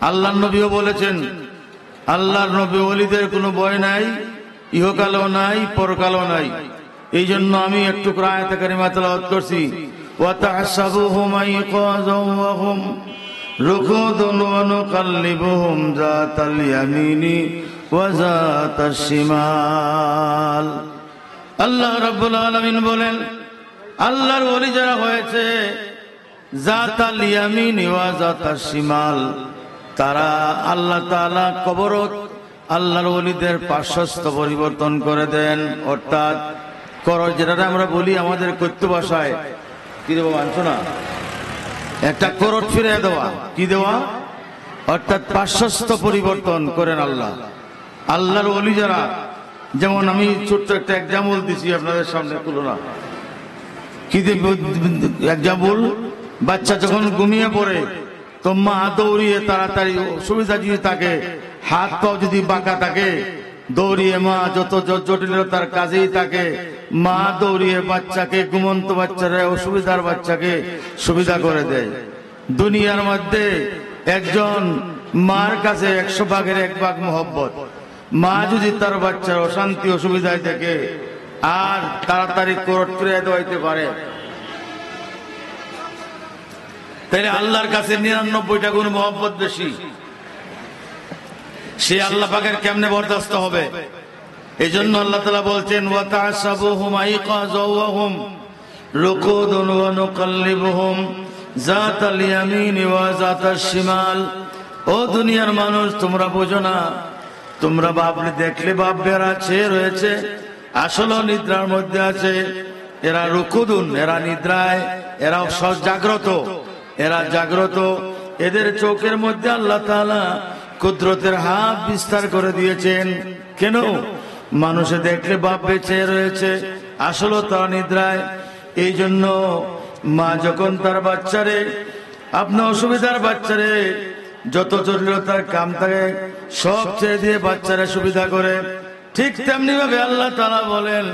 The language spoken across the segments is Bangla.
আল্লাহর নবীও বলেছেন, আল্লাহর নবী ওলিদের কোনো ভয় নাই, ইহকালও নাই, পরকালও নাই। এই জন্য আমি একটু আয়াত কারিমা তেলাওয়াত করছি, ওয়া তাহসাবুহুম আইকাযাও ওয়া হুম রুকুদুন ওয়া নুকাল্লিবুহুম যাতাল ইয়ামিনি ওয়া যাতাশ শিমাল। আল্লাহ রাব্বুল আলামিন বলেন, আল্লাহর ওলি যারা হয়েছে যাতাল ইয়ামিনি ওয়া যাতাশ শিমাল, তারা আল্লাহ তাআলা কবরত আল্লাহর ওলিদের পার্শ্বস্থ পরিবর্তন করে দেন। অর্থাৎ করজ, যেটা আমরা বলি আমাদের কথ্য ভাষায়, কি দেবো মানছো না, একটা করট ফিরে দেওয়া, কি দেওয়া, অর্থাৎ পার্শ্বস্থ পরিবর্তন করেন আল্লাহ। আল্লাহর ওলি যারা, যেমন আমি ছোট্ট একটা এক্সাম্পল দিছি আপনাদের সামনে, তুলনা কি এক্সাম্পল, বাচ্চা যখন ঘুমিয়ে পড়ে তো মা দৌড়িয়ে তাড়াতাড়ি, সুবিধা যদি থাকে, হাত পাও যদি বাঁকা থাকে, দৌড়িয়ে মা যত জটিলতার কাজেই থাকে, মা দৌড়িয়ে বাচ্চাকে, ঘুমন্ত বাচ্চারা, অসুবিধার বাচ্চাকে সুবিধা করে দেয়। দুনিয়ার মধ্যে একজন মার কাছে 100 ভাগের 1 ভাগ মহব্বত। মা যদি তার বাচ্চার অশান্তি অসুবিধায় থাকে আর তাড়াতাড়ি কোরট ফিরিয়ে দেওয়াইতে পারে, তাহলে আল্লাহর কাছে 99টা গুণ মহব্বত বেশি। সে আল্লাহ পাকের কেমনে বরদাস্ত হবে? এই জন্য আল্লাহ তাআলা বলছেন, ওয়া তাহসাবুহুম আইকাযাও ওয়া হুম রুকুদুন ওয়া নুকাল্লিবুহুম যাতাল ইয়ামিনি ওয়া যাতাশ শিমাল। ও দুনিয়ার মানুষ, তোমরা বোঝো না, তোমরা ভাবলে দেখলে ভাববে এরা চেয়ে রয়েছে, আসলে নিদ্রার মধ্যে আছে। এরা রুকুদুন, এরা নিদ্রায়, এরা জাগ্রত, এরা জাগ্রত। এদের চোখের মধ্যে আল্লাহ তাআলা কুদরতের হাত বিস্তার করে দিয়েছেন। কেন? মানুষে দেখলে ভাববে চেয়ে রয়েছে, আসলে তারা নিদ্রায়। এই জন্য মা যখন তার বাচ্চারে, আপনার অসুবিধার বাচ্চারে যত জটিলতার কাম থাকে সব ছেড়ে দিয়ে বাচ্চারা সুবিধা করে, ঠিক তেমনি ভাবে আল্লাহ তাআলা বলেন,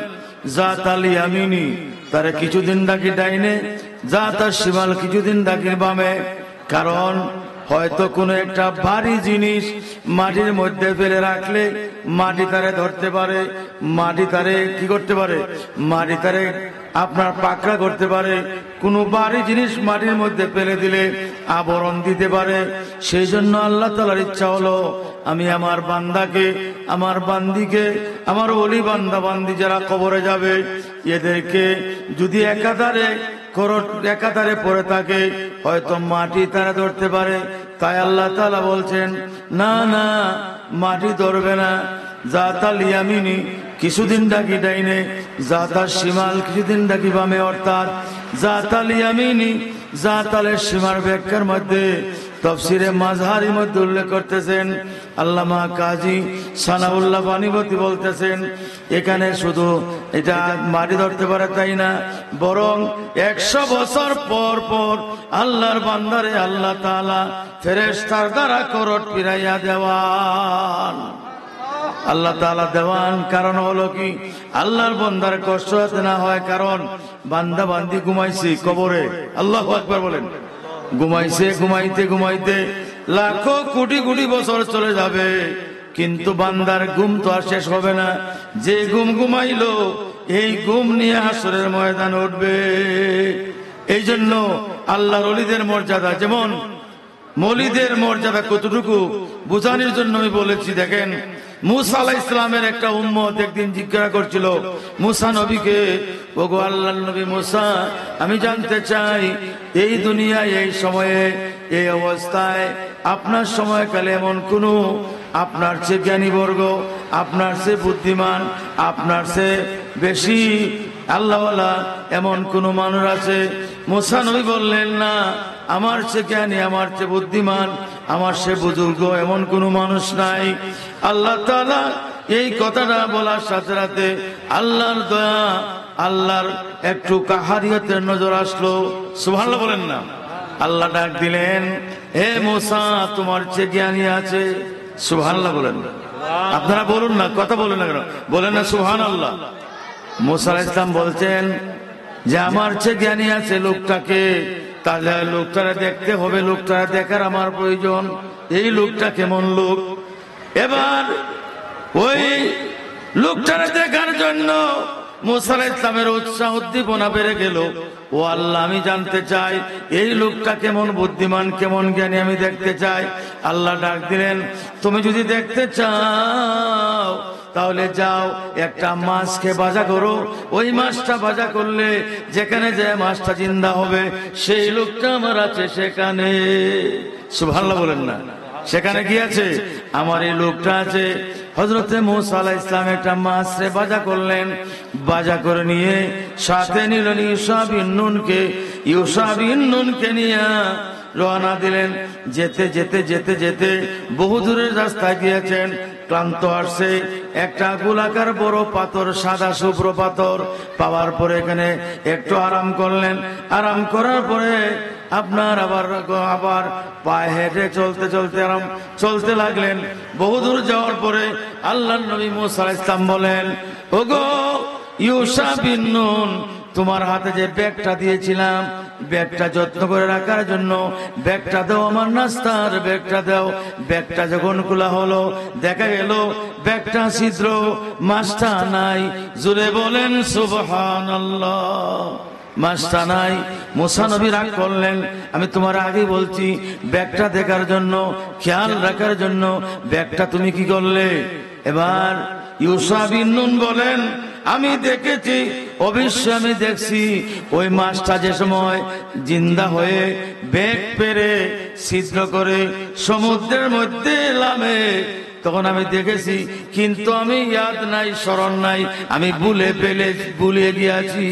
যাতাল ইয়ামিনি, তারা কিছুদিন ডাকি ডাইনে, যাতাশ শিমাল, কিছুদিন ডাকি বামে। কারণ হয়তো কোনো একটা ভারী জিনিস মাটির মধ্যে ফেলে রাখলে মাটি তারে ধরতে পারে, মাটি তারে কি করতে পারে, মাটি তারে আপনার পাকড়া করতে পারে। কোনো ভারী জিনিস মাটির মধ্যে ফেলে দিলে আবরণ দিতে পারে। সেই জন্য আল্লাহ তাআলার ইচ্ছা হলো, আমি আমার বান্দাকে, আমার বান্দিকে, আমার ওলি বান্দা বান্দি যারা কবরে যাবে, এদেরকে যদি একাধারে পড়ে থাকে, হয়তো মাটি তারা ধরতে পারে। তাই আল্লাহ তাআলা বলছেন, না না, মাটি ধরবে না। যাতাল ইয়ামিনি, কিছুদিন ডাকি ডাইনে, যাতাশ শিমাল, কিছুদিন ডাকি বামে। অর্থাৎ যাতাল ইয়ামিনি, যাতালের সীমার ব্যাখ্যার মধ্যে তাফসীরে মাযহারি মধ্যে উল্লেখ করতেছেন আল্লামা কাজী সানাউল্লাহ বানীবতী বলতেছেন, এখানে শুধু এটা মাটি ধরতে পারে তাই না, বরং 100 বছর পর পর আল্লাহর বান্দারে আল্লাহ তাআলা ফেরেশতার দ্বারা করট ফিরাইয়া দেওয়ান। আল্লাহ তাআলা দেওয়ান কারণ হলো কি, আল্লাহর বান্দার কষ্ট যাতে না হয়। কারণ বান্দা বান্দি ঘুমাইছে কবরে, আল্লাহু আকবার বলেন, ঘুমাইছে, ঘুমাইতে ঘুমাইতে লাখো কোটি কোটি বছর চলে যাবে, কিন্তু বান্দার ঘুম তো আর শেষ হবে না। যে ঘুম ঘুমাইলো, এই ঘুম নিয়ে হাসরের ময়দানে উঠবে। এই জন্য আল্লাহর ওলিদের মর্যাদা, যেমন মওলিদের মর্যাদা কতটুকু বোঝানোর জন্য আমি বলেছি। দেখেন, মুসা আলাইহিস সালামের একটা উম্মত একদিন জিজ্ঞাসা করছিল মুসা নবীকে, ওগো আল্লাহর নবী মুসা, আমি জানতে চাই এই দুনিয়ায় এই সময়ে এই অবস্থায় আপনার সময়কালে এমন কোন আপনার চেয়ে জ্ঞানী বর্গ, আপনার চেয়ে বুদ্ধিমান, আপনার চেয়ে বেশি আল্লাহওয়ালা এমন কোন মানুষ আছে? মুসা নবী বললেন, না, আমার চেয়ে জ্ঞানী, আমার চেয়ে বুদ্ধিমান, আমার চেয়ে বুজুর্গ এমন কোন মানুষ নাই। আল্লাহ তাআলা এই কথাটা বলার সাথে সাথে আল্লাহর দয়া, আল্লাহর একটু কাহারিয়তের নজর আসলো। সুবহানাল্লাহ বলেন না? আল্লাহ ডাক দিলেন, হে মুসা, তোমার চেয়ে জ্ঞানী আছে। সুবহানাল্লাহ বলেন। আপনারা বলুন না, কথা বলেন না কেন, বলেন না সুবহানাল্লাহ। মুসা আলাইহিস সালাম বলছেন যে আমার চেয়ে জ্ঞানী আছে লোকটাকে, তাহলে লোকটারা দেখতে হবে, লোকটারা দেখার আমার প্রয়োজন, এই লোকটা কেমন লোক। এবার ওই লোকটারা দেখার জন্য মুসা আলাইহিস সালামের উৎসাহ উদ্দীপনা বেড়ে গেল। ও আল্লাহ, আমি জানতে চাই এই লোকটা কেমন বুদ্ধিমান, কেমন জ্ঞানী, আমি দেখতে চাই। আল্লাহ ডাক দিলেন, তুমি যদি দেখতে চাও তাহলে যাও একটা মাছকে ভাজা করো, ওই মাছটা ভাজা করলে যেখানে যে মাছটা জিন্দা হবে সেই লোকটা আমার আছে সেখানে। সুবহানাল্লাহ বলেন না, সেখানে কি আছে? আমার এই লোকটা আছে। হযরতে মূসা আলাইহিস সালাম একটা মাছরে ভাজা করলেন, ভাজা করে নিয়ে সাথে নিলেন ইউশা বিন নুনকে নিয়ে রওনা দিলেন। যেতে যেতে যেতে যেতে বহু দূরের রাস্তায় গিয়েছেন, ক্লান্ত আসছে। একটা গোলাকার বড় পাথর, সাদা শুভ্র পাথর পাওয়ার পরে এখানে একটু আরাম করলেন। আরাম করার পরে আপনার আবার পায়ে হেঁটে চলতে লাগলেন। বহুদূর যাওয়ার পরে আল্লাহর নবী মূসা আলাইহিস সালাম বলেন, ওগো ইউশা বিন নুন, তোমার হাতে যে ব্যাগটা দিয়েছিলাম, ব্যাগটা যত্ন করে রাখার জন্য ব্যাগটা দাও, আমার নাস্তার ব্যাগটা দাও। ব্যাগটা যখন খোলা হলো দেখা গেল ব্যাগটা ছিদ্র, মাছটা নাই। জোরে বলেন সুবহানাল্লাহ। মাছটা নাই। মুসা নবী রাগ করলেন, আমি তোমার আগে বলছি ব্যাগটা দেখার জন্য, খেয়াল রাখার জন্য ব্যাগটা তুমি কি করলে? এবার ইউশা বিন নুন বলেন, আমি দেখেছি, অবশ্যই আমি দেখছি ওই মাছটা যে সময় জিন্দা হয়ে বেগ পেরে ছিদ্র করে সমুদ্রের মধ্যে নামে তখন আমি দেখেছি, কিন্তু আমি ইয়াদ নাই, স্মরণ নাই, আমি ভুলে গিয়েছি।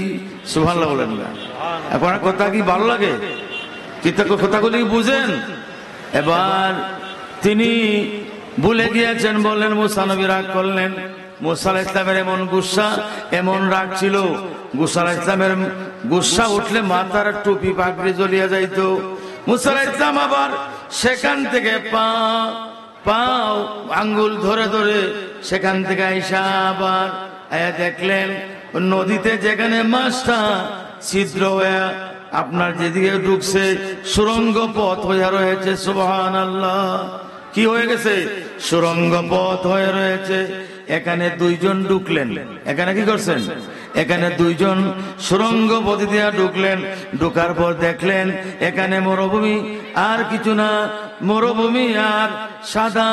সুবহানাল্লাহ বলেন না। এখন কথা কি ভালো লাগে? কথাগুলি বুঝেন? এবার তিনি ভুলে গিয়েছেন বললেন। মুসা নবী রাগ করলেন। মুসা আলাইহিস সালামের এমন গুসা, এমন রাগ ছিল, মুসা আলাইহিস সালামের গুসা উঠলে মাথার টুপি পাগড়ি জ্বলিয়ে যাইতো। মুসা আলাইহিস সালাম আবার সেখান থেকে পাও আঙ্গুল ধরে ধরে সেখান থেকে আইসা আবার দেখলেন নদীতে যেখানে মাছটা ছিদ্র হয়ে আপনার যেদিকে ঢুকছে সুরঙ্গ পথ হয়ে রয়েছে। সুবহানাল্লাহ। কি হয়ে গেছে? সুরঙ্গ পথ হয়ে রয়েছে। এখানে দুইজন ঢুকলেন। এখানে কি করছেন? এখানে দুইজন সুরঙ্গ পথে দিয়া ঢুকলেন। ঢুকার পর দেখলেন এখানে মরুভূমি, আর কিছু না, মরুভূমি আর সাদা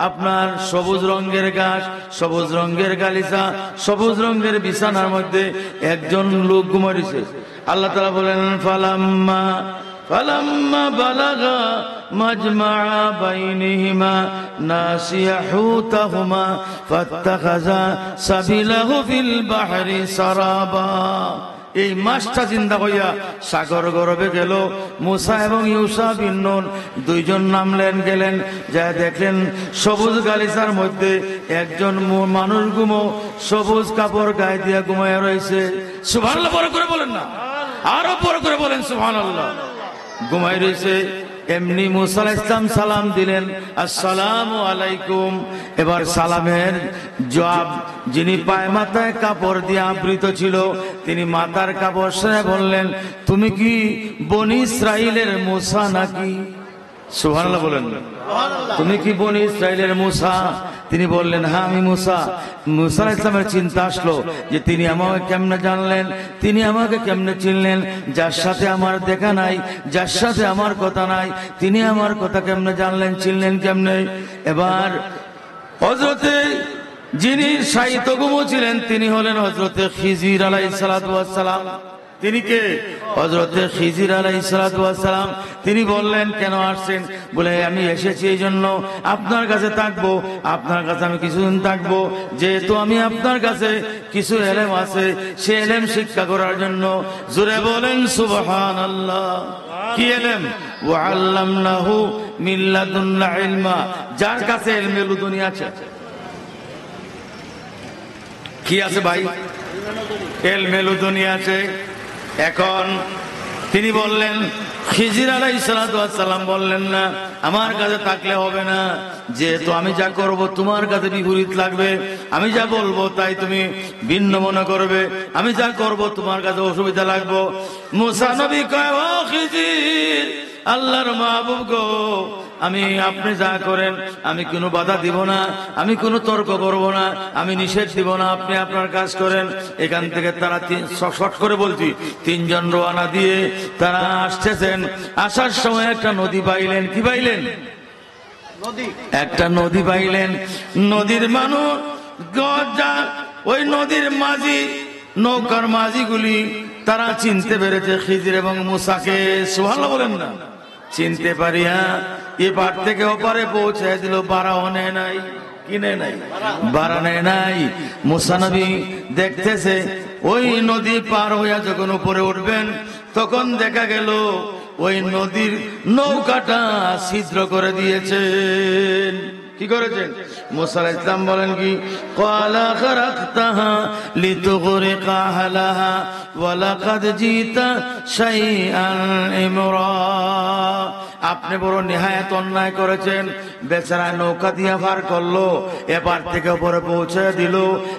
আপনার সবুজ রঙের ঘাস, সবুজ রঙের গালিচা, সবুজ রঙের বিছানার মধ্যে একজন লোক ঘুমাইছে। আল্লাহ তাআলা বলেন, ফালাম্মা বালাগা মাজমা বাইনিহিমা নাসিয়া হুতাহুমা ফাত্তাখাযা সাবিলাহু ফিল বাহরি সারাবা। এই মাছটা জিন্দা হইয়া সাগর গর্ভে গেল। মুসা এবং ইউশা বিন নুন দুইজন নামলেন, গেলেন, যা দেখলেন সবুজ গালিচার মধ্যে একজন মানুষ সবুজ কাপড় গায়ে দিয়া ঘুমাইয়া রয়েছে। সুবহানাল্লাহ বড় করে বলেন না, আরো বড় করে বলেন সুবহানাল্লাহ। ঘুমাই রয়েছে। এমনি মুসা আলাইহিস সালাম সালাম দিলেন, আসসালামু আলাইকুম। এবার সালামের জবাব যিনি পায়ে মাথায় কাপড় দিয়ে আবৃত ছিল তিনি মাথার কাপড় সরে বললেন, তুমি কি বনি ইসরাইলের মুসা নাকি? সুবহানাল্লাহ বলেন, তুমি কি বনি ইসরাইলের মুসা? তিনি বললেন, হ্যাঁ আমি মুসা। মুসা আলাইহিস সালামের চিন্তা আসলো যে তিনি আমাকে কেমনে জানলেন, তিনি আমাকে কেমনে চিনলেন, যার সাথে আমার দেখা নাই, যার সাথে আমার কথা নাই, তিনি আমার কথা কেমনে জানলেন, চিনলেন কেমনে? এবার হযরতে যিনি সাহিত্য গুমো ছিলেন তিনি হলেন হযরতে খিজির আলাইহিস সালাতু ওয়াস সালাম। তিনি কে? হযরতে খিজির আলাইহিস সালাতু ওয়াস সালাম। তিনি বললেন, কেন আসছেন? বলে, আমি এসেছি এই জন্য আপনার কাছে থাকবো, আপনার কাছে আমি কিছুদিন থাকবো, যেহেতু আমি আপনার কাছে কিছু এলেম আছে সে এলেম শিক্ষা করার জন্য। জোরে বলেন সুবহানাল্লাহ। কি এলেম? ওয়া আল্লামনাহু মিন লাদুন্না ইলমা। যার কাছে ইলমে লুদুনি আছে। কি আছে ভাই? ইলমে লুদুনি আছে। এখন তিনি বললেন, খিজির আলাইহিস সালাতু ওয়াস সালাম বললেন না, আমার কাছে থাকলে হবে না, যেহেতু আমি যা করব তোমার কাছে বিপরীত লাগবে, আমি যা বলবো তাই তুমি ভিন্ন মনে করবে, আমি যা করব তোমার কাছে অসুবিধা লাগবে। মুসা নবী কয়, ও খিজির, আল্লাহর মাহবুব গো, আমি আপনি যা করেন আমি কোনো বাধা দিব না, আমি কোনো তর্ক করব না, আমি নিষেধ দিব না, আপনি আপনার কাজ করেন। এখান থেকে তারা শর্ট করে বলছি, তিনজন রওনা দিয়ে তারা আসতেছেন। আসার সময় একটা নদী পাইলেন। কি পাইলেন? একটা নদী পাইলেন। নদীর মানুষ ওই নদীর মাঝি, নৌকার মাঝিগুলি তারা চিনতে পেরেছে খিজির এবং মুসাকে। সুবহানাল্লাহ বলেন না? চিনতে পারিয়া এপার থেকে ওপারে পৌঁছায় দিল। বাড়াও নেয় নাই, কিনে নাই, বাড়া নেয় নাই। মুসা নবী দেখতেছে ওই নদী পার হইয়া যখন উপরে উঠবেন তখন দেখা গেল ওই নদীর নৌকাটা ছিদ্র করে দিয়েছেন। কি করেছেন? মুসা আলাইহিস সালাম বলেন কি, ক্বালা খারাকতাহা লিতুগরিকা আহলাহা ওয়া লাকাদ জিতা শাইআন ইমরা। আপনি বড় নিহায়াত অন্যায় করেছেন। বেচারা নৌকা দিয়া পার করলো, এপার থেকে উপরে পৌঁছে দিল,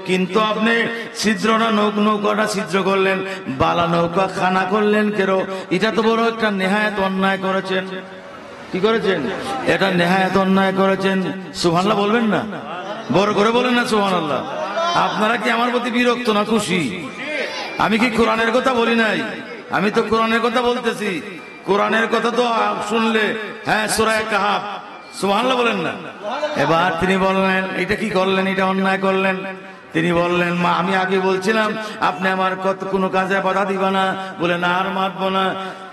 কিন্তু আপনি ছিদ্রটা নৌকাটা ছিদ্র করলেন, বালা নৌকা খানা করলেন কেন? এটা তো বড় একটা নিহায়াত অন্যায় করেছেন। কি করেছেন? এটা নেহায়াত অন্যায় করেছেন। সুবহানাল্লাহ বলবেন না? বড় করে বলেন না সুবহানাল্লাহ। আপনারা কি আমার প্রতি বিরক্ত না খুশি? আমি কি কোরআনের কথা বলি নাই? আমি তো কোরআনের কথা বলতেছি। কোরআনের কথা তো শুনলে, হ্যাঁ, সূরা কাহাফ। সুবহানাল্লাহ বলেন না? এবার তিনি বললেন, এটা কি করলেন? এটা অন্যায় করলেন। তিনি বললেন, মা আমি আগে বলছিলাম আপনি আমার কোনো কাজে বাধা দিবা না, বলে না আর মানবো না।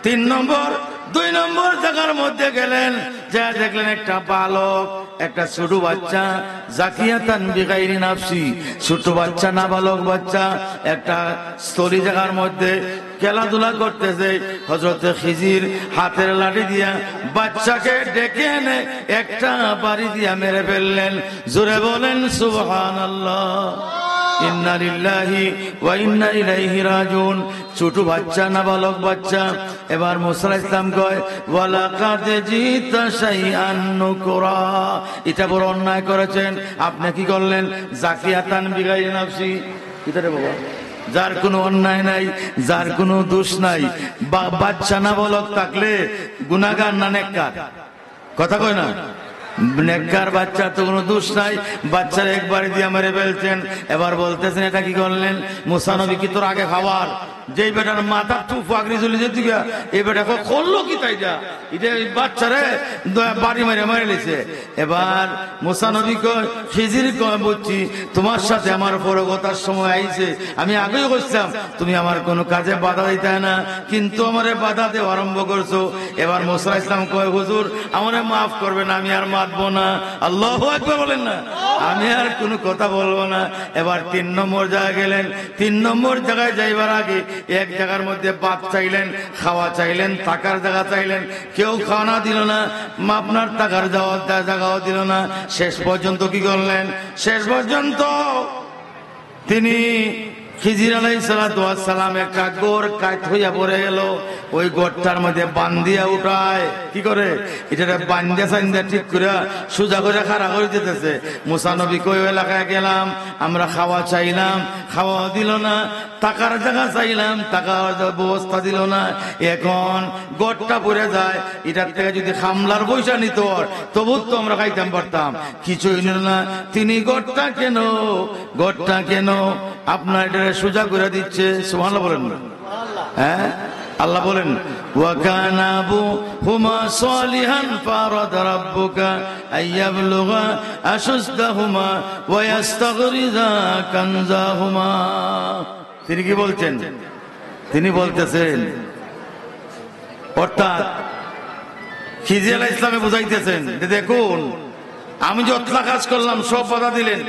2 নম্বর জায়গার মধ্যে গেলেন, যা দেখলেন একটা বালক, একটা ছোট বাচ্চা, জাকিয়াতান বিগাইরি নাফসি, ছোট বাচ্চা, নাবালক বাচ্চা, একটা স্থলী জায়গার মধ্যে খেলাধুলা করতেছে। হযরতে খিজির হাতের লাঠি দিয়া বাচ্চাকে ডেকে এনে একটা বাড়ি দিয়া মেরে ফেললেন। জোরে বলেন সুবহানাল্লাহ। ইন্না লিল্লাহি ওয়া ইন্না ইলাইহি রাজিউন। ছোট বাচ্চা, নাবালক বাচ্চা। এবার মুসা আলাইহিস সালাম কয়, ওয়া লাকাদ জিতা শাইআন নুকরা। এটা বড় অন্যায় করেছেন। আপনি কি করলেন? জাকিয়াতান বিগাইরি নাফসি। এটা রে বাবা, যার কোনো অন্যায় নাই, যার কোনো দোষ নাই, বাচ্চা নাবালক থাকলে গুনাহগার না নেককার? কথা কয় না? নেককার বাচ্চা তো কোনো দোষ নাই, বাচ্চার একবার দিয়ে মেরে ফেলছেন। এবার বলতেছেন এটা কি করলেন? মুসা নবী কি তোর আগে খাবার? যেই বেটার মাথা টুফ আগরি চলে যেত, এই বেটা করলো কি তাই? এটা বাচ্চারে বাড়ি মেরে মেরে লিছে। এবার মুসা নবী কয়, খিজির কয়, বুঝছি তোমার সাথে আমার পরগতার সময় আইছে, আমি আগেই বলছিলাম তুমি আমার কোনো কাজে বাধা দিতে না, কিন্তু আমারে বাধা দেওয়া আরম্ভ করছো। এবার মুসা আলাইহিস সালাম কয়, হুজুর আমারে মাফ করবেন, আমি আর মাতবো না। আল্লাহু আকবার বলেন না? আমি আর কোনো কথা বলবো না। এবার 3 নম্বর জায়গায় গেলেন। 3 নম্বর জায়গায় যাইবার আগে এক জায়গার মধ্যে ভাত চাইলেন, খাওয়া চাইলেন, থাকার জায়গা চাইলেন, কেউ খাওয়া দিল না, আপনার থাকার জায়গাও দিল না। শেষ পর্যন্ত কি করলেন? শেষ পর্যন্ত তিনি খিজির আলাইহিস সালাতু ওয়াস সালাম একটা গোর কাট হইয়া পড়ে গেল। ওই গোরটার মধ্যে বান্ধিয়া উঠায়। কি করে? এটা বান্ধিয়া সান্ধিয়া ঠিক করে সোজা করে খাড়া করে দিতেছে। মুসা নবী কই এলাকায় গেলাম, আমরা খাওয়া চাইলাম, খাওয়া দিল না, টাকার জায়গা চাইলাম, টাকার ব্যবস্থা দিল না। এখন গোরটা পড়ে যায়, এটার থেকে যদি খামলার পয়সা নিত তবু তো আমরা খাইতাম পারতাম, কিছুই নিল না। তিনি গোরটা কেন, গোরটা কেন আপনার এটা সোজা করে দিচ্ছে। সুবহানাল্লাহ বলেন না? হ্যাঁ, আল্লাহ বলেন, ওয়া কানা আবুহুমা সালিহান ফারাদা রাব্বুকা আইয়াবলুগা আশুদ্দাহুমা ওয়া ইয়াস্তাগরিযা কানজাহুমা। তিনি কি বলছেন? তিনি বলতেছেন, অর্থাৎ খিজির আলাইহিস সালাম বুঝাইতেছেন যে দেখুন আমি যতটা কাজ করলাম সব বাধা দিলেন।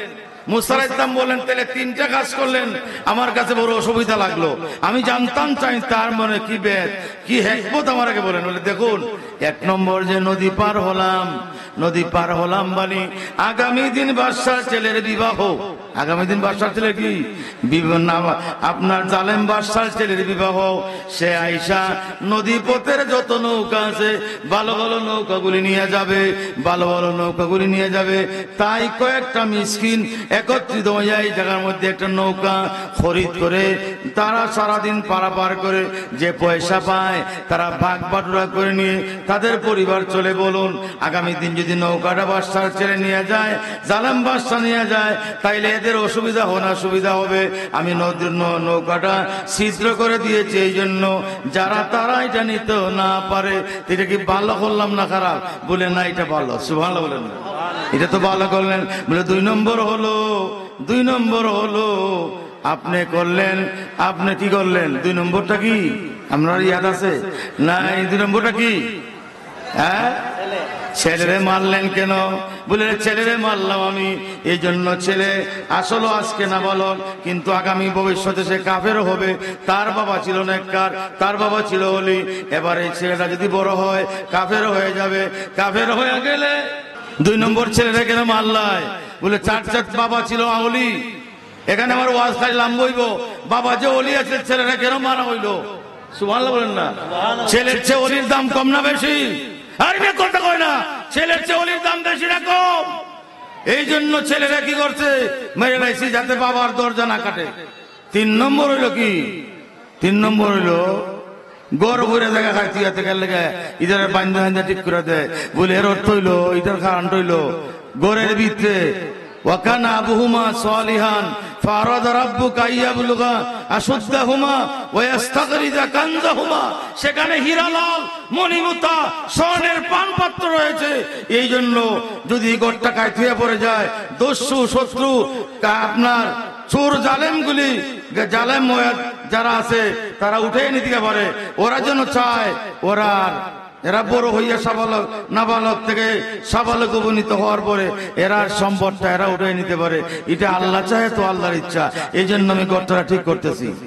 মুসা আলাইহিস সালাম বলেন, তাহলে 3টা কাজ করলেন, আমার কাছে বড় অসুবিধা লাগলো। আমি জানতাম চাই তার মনে কি বেদ, কি হিকমত আমার আগে বলেন। বলে দেখুন, 1 নম্বর যে নদী পার হলাম, নদী পার হলাম মানে আগামী দিন বাদশার ছেলের বিবাহ। আগামী দিন বাদশার ছেলে কি আপনার জালেম বাদশার ছেলের বিবাহ। সে আইসা নদী পথের যত নৌকা আছে ভালো ভালো নৌকাগুলি নিয়ে যাবে, ভালো ভালো নৌকাগুলি নিয়ে যাবে। তাই কয়েকটা মিসকিন একত্রিত হয়ে এই জায়গার মধ্যে একটা নৌকা খরিদ করে তারা সারাদিন পারাপার করে যে পয়সা পায় তারা ভাগ বাটুরা করে নিয়ে তাদের পরিবার চলে। বলুন আগামী দিন যদি নৌকাটা বাদশার ছেলে নিয়ে যায়, জালেম বাদশা নিয়ে যায়, তাইলে এদের অসুবিধা না সুবিধা হবে। আমি নৌকাটা ছিদ্র করে দিয়েছি, এই জন্য যারা তারা এটা নিতে না পারে। এটা কি ভালো করলাম না খারাপ? বলে না, এটা ভালো। সুবহানাল্লাহ বলেন না, এটা তো ভালো করলেন। বলে দুই নম্বর হলো আপনি করলেন, আপনি কি করলেন? দুই নম্বরটা কি আপনার ইয়াদ আছে না? এই দুই নম্বরটা কি? হ্যাঁ, ছেলেরে মারলেন কেন? বলে ছেলেরে মারলাম আমি এই জন্য। ছেলে আসলে আজকে না বলো, কিন্তু আগামী ভবিষ্যতে সে কাফের হবে। তার বাবা ছিল নেককার, তার বাবা ছিল ওলি। এবার এই ছেলেটা যদি বড় হয় কাফের হয়ে যাবে। কাফের হয়ে গেলে দুই নম্বর ছেলেরা কেন মারলাই? বলে চার বাবা ছিল ওলি। এখানে আমার ওয়াজ খাইলাম বইব, বাবা যে ওলি আছে ছেলেরা কেন মারা হইলো? সুবহানাল্লাহ বলেন না। ছেলের চেয়ে ওলির দাম কম না বেশি? আর কথা কয় না, ছেলের চেয়ে ওলির দাম বেশি না কম? এই জন্য ছেলেরা কি করছে? মেরে লাইছি যাতে বাবার দরজা না কাটে। তিন নম্বর হইলো কি? তিন নম্বর হইলো গড় ঘুরে দেখা খাই তিয়াতে গেলে ইধার বান্ধা বান্ধা ঠিক করে দেয়। বলে এর অর্থ হইলো, ইটার কারণ হইলো গড়ের ভিতরে ওয়াকানা আবুহুমা সালিহান ফারাদা রাব্বুকা আইয়াবলুগা আশুদ্দাহুমা ওয়া ইস্তাগরিজা কানজাহুমা। সেখানে হীরালাল মণিমুক্তা স্বর্ণের পানপাত্র রয়েছে। এই জন্য যদি গড়টা কাইথিয়া পড়ে যায়, দস্যু শত্রু আপনার চোর জালেমগুলি, জালেম যারা আছে তারা উঠে নিতে পারে। ওরা যেন চায় এরা বড় হইয়া সাবালক নাবালক থেকে সাবালক উপনীত হওয়ার পরে এরা সম্পদটা এরা উঠে নিতে পারে। এটা আল্লাহ চায়, তো আল্লাহর ইচ্ছা। এই জন্য আমি গড়টা ঠিক করতেছি।